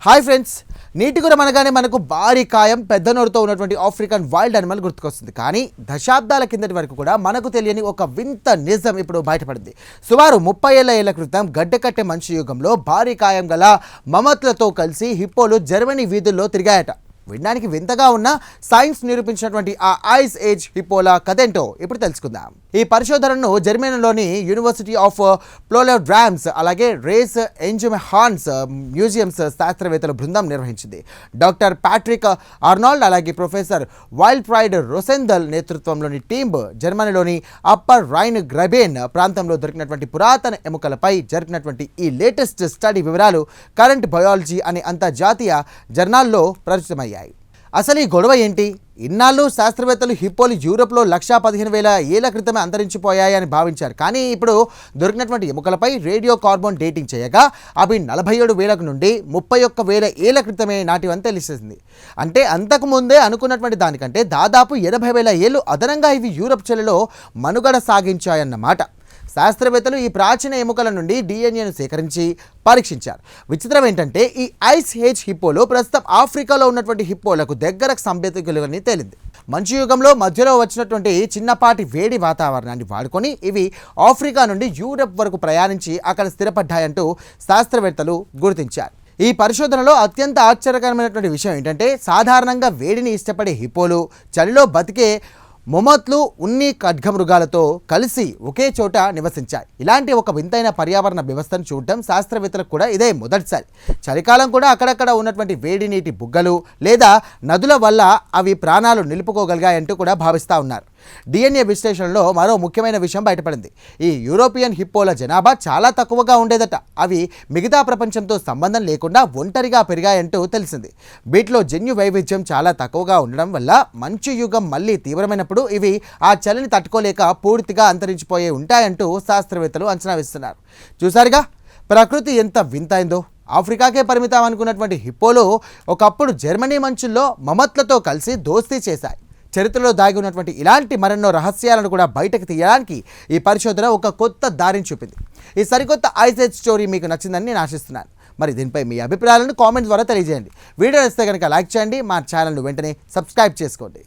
Hi friends, నీటి గురం అనగానే మనకు భారీ కాయం పెద్ద నోరుతో ఉన్నటువంటి ఆఫ్రికన్ వైల్డ్ అనిమల్ గుర్తుకొస్తుంది. కానీ దశాబ్దాల కిందటి వరకు కూడా మనకు తెలియని ఒక వింత నిజం ఇప్పుడు బయటపడింది. సుమారు 30 ఏళ్ల క్రితం గడ్డకట్టే మంచు యుగంలో భారీ కాయం గల మమత్లతో కలిసి హిప్పోలు జర్మనీ వీధుల్లో తిరిగాయట. వినడానికి వింతగా ఉన్న సైన్స్ నిరూపించినటువంటి ఆ ఐస్ ఏజ్ హిప్పోల కథేంటో ఇప్పుడు తెలుసుకుందాం. ఈ పరిశోధనను జర్మనీలోని యూనివర్సిటీ ఆఫ్ ప్లోలెడ్రామ్స్ అలాగే రేస్ ఎంజుమెహాన్స్ మ్యూజియంస్ శాస్త్రవేత్తల బృందం నిర్వహించింది. డాక్టర్ ప్యాట్రిక్ ఆర్నాల్డ్ అలాగే ప్రొఫెసర్ వైల్డ్ ప్రైడ్ రొసెందల్ నేతృత్వంలోని టీమ్ జర్మనీలోని అప్పర్ రైన్ గ్రబేన్ ప్రాంతంలో దొరికినటువంటి పురాతన ఎముకలపై జరిపినటువంటి ఈ లేటెస్ట్ స్టడీ వివరాలు కరెంట్ బయాలజీ అనే అంతర్జాతీయ జర్నల్లో ప్రచురితమయ్యాయి. అసలు ఈ గొడవ ఏంటి? ఇన్నాళ్ళు శాస్త్రవేత్తలు హిప్పోలు యూరోప్లో 1,15,000 ఏళ్ల క్రితమే అంతరించిపోయాయని భావించారు. కానీ ఇప్పుడు దొరికినటువంటి ఎముకలపై రేడియో కార్బన్ డేటింగ్ చేయగా అవి 47,000 నుండి 31,000 ఏళ్ల క్రితమే నాటివని తెలిసింది. అంటే అంతకుముందే అనుకున్నటువంటి దానికంటే దాదాపు 80,000 ఏళ్ళు అదనంగా ఇవి యూరోప్ చర్యలో మనుగడ సాగించాయన్నమాట. శాస్త్రవేత్తలు ఈ ప్రాచీన ఎముకల నుండి డిఎన్ఏను సేకరించి పరీక్షించారు. విచిత్రం ఏంటంటే ఈ ఐస్ ఏజ్ హిప్పోలు ప్రస్తుతం ఆఫ్రికాలో ఉన్నటువంటి హిప్పోలకు దగ్గరకు సంబంధికులని తేలింది. మంచు యుగంలో మధ్యలో వచ్చినటువంటి చిన్నపాటి వేడి వాతావరణాన్ని వాడుకొని ఇవి ఆఫ్రికా నుండి యూరప్ వరకు ప్రయాణించి అక్కడ స్థిరపడ్డాయంటూ శాస్త్రవేత్తలు గుర్తించారు. ఈ పరిశోధనలో అత్యంత ఆశ్చర్యకరమైనటువంటి విషయం ఏంటంటే సాధారణంగా వేడిని ఇష్టపడే హిప్పోలు చలిలో బతికే మొమత్లు ఉన్ని ఖడ్గమృగాలతో కలిసి ఒకే చోట నివసించాయి. ఇలాంటి ఒక వింతైన పర్యావరణ వ్యవస్థను చూడటం శాస్త్రవేత్తలకు కూడా ఇదే మొదటిసారి. చలికాలం కూడా అక్కడక్కడ ఉన్నటువంటి వేడి నీటి బుగ్గలు లేదా నదుల వల్ల అవి ప్రాణాలు నిలుపుకోగలిగాయంటూ కూడా భావిస్తూ ఉన్నారు. డిఎన్ఏ విశ్లేషణలో మరో ముఖ్యమైన విషయం బయటపడింది. ఈ యూరోపియన్ హిప్పోల జనాభా చాలా తక్కువగా ఉండేదట. అవి మిగతా ప్రపంచంతో సంబంధం లేకుండా ఒంటరిగా పెరిగాయంటూ తెలిసింది. వీటిలో జన్యు వైవిధ్యం చాలా తక్కువగా ఉండడం వల్ల మంచు యుగం మళ్ళీ తీవ్రమైనప్పుడు ఇవి ఆ చలిని తట్టుకోలేక పూర్తిగా అంతరించిపోయే ఉంటాయంటూ శాస్త్రవేత్తలు అంచనా వేస్తున్నారు. చూసారుగా ప్రకృతి ఎంత వింతైందో. ఆఫ్రికాకే పరిమితం అనుకున్నటువంటి హిప్పోలు ఒకప్పుడు జర్మనీ మంచుల్లో మమత్లతో కలిసి దోస్తీ చేశాయి. చరిత్రలో దాగి ఉన్నటువంటి ఇలాంటి మరెన్నో రహస్యాలను కూడా బయటకు తీయడానికి ఈ పరిశోధన ఒక కొత్త దారిని చూపింది. ఈ సరికొత్త ఐస్ ఏజ్ స్టోరీ మీకు నచ్చిందని నేను ఆశిస్తున్నాను. మరి దీనిపై మీ అభిప్రాయాలను కామెంట్ ద్వారా తెలియజేయండి. వీడియో నచ్చితే కనుక లైక్ చేయండి, మా ఛానల్ను వెంటనే సబ్స్క్రైబ్ చేసుకోండి.